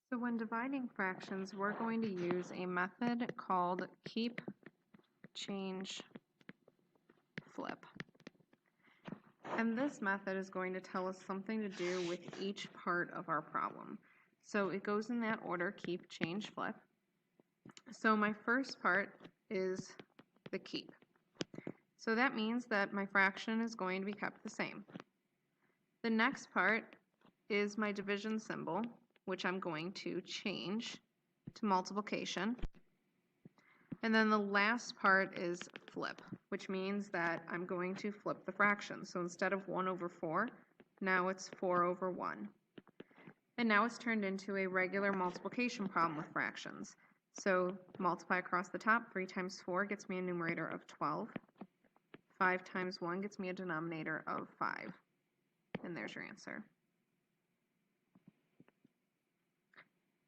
So when dividing fractions, we're going to use a method called keep, change, flip. And this method is going to tell us something to do with each part of our problem. So it goes in that order, keep, change, flip. So my first part is the keep. So that means that my fraction is going to be kept the same. The next part is my division symbol, which I'm going to change to multiplication. And then the last part is flip, which means that I'm going to flip the fraction. So instead of 1 over 4, now it's 4 over 1. And now it's turned into a regular multiplication problem with fractions. So multiply across the top, 3 times 4 gets me a numerator of 12. 5 times 1 gets me a denominator of 5. And there's your answer.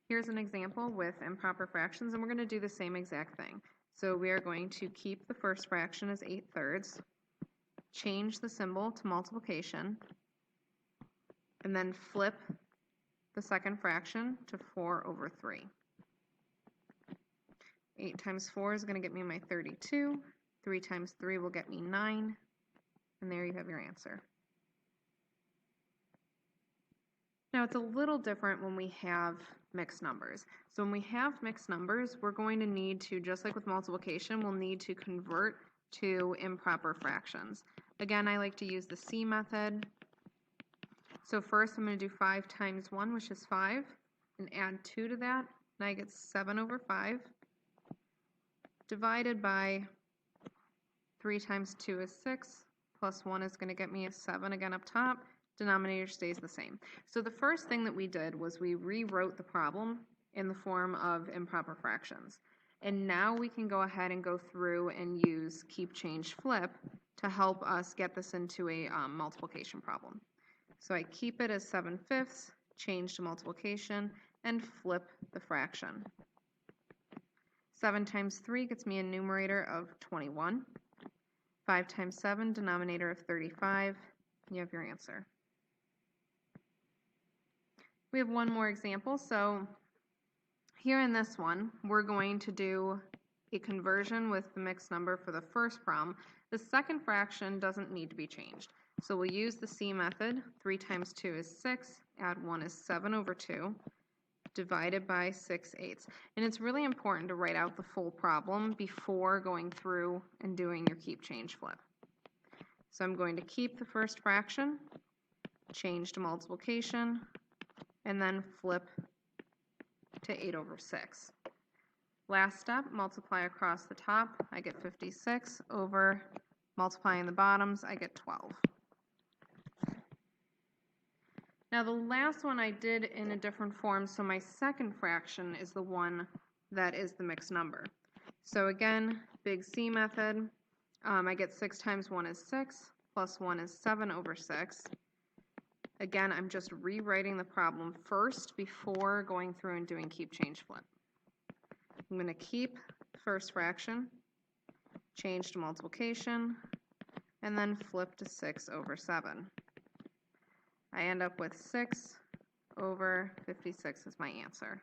Here's an example with improper fractions, and we're going to do the same exact thing. So we are going to keep the first fraction as 8/3, change the symbol to multiplication, and then flip the second fraction to 4 over 3. 8 times 4 is going to get me my 32. 3 times 3 will get me 9. And there you have your answer. Now it's a little different when we have mixed numbers. So when we have mixed numbers, we're going to need to, just like with multiplication, we'll need to convert to improper fractions. Again, I like to use the C method. So first I'm going to do 5 times 1, which is 5, and add 2 to that, and I get 7 over 5, divided by 3 times 2 is 6, plus 1 is going to get me a 7 again up top. Denominator stays the same. So the first thing that we did was we rewrote the problem in the form of improper fractions. And now we can go ahead and go through and use keep, change, flip to help us get this into a multiplication problem. So I keep it as 7/5, change to multiplication, and flip the fraction. 7 times 3 gets me a numerator of 21. 5 times 7, denominator of 35. You have your answer. We have one more example. So here in this one, we're going to do a conversion with the mixed number for the first problem. The second fraction doesn't need to be changed. So we'll use the C method. 3 times 2 is 6, add 1 is 7 over 2, divided by 6/8. And it's really important to write out the full problem before going through and doing your keep, change, flip. So I'm going to keep the first fraction, change to multiplication, and then flip to 8 over 6. Last step, multiply across the top, I get 56 over multiplying the bottoms, I get 12. Now the last one I did in a different form, so my second fraction is the one that is the mixed number. So again, big C method, I get 6 times 1 is 6, plus 1 is 7 over 6. Again, I'm just rewriting the problem first before going through and doing keep, change, flip. I'm going to keep first fraction, change to multiplication, and then flip to 6 over 7. I end up with 6 over 56 is my answer.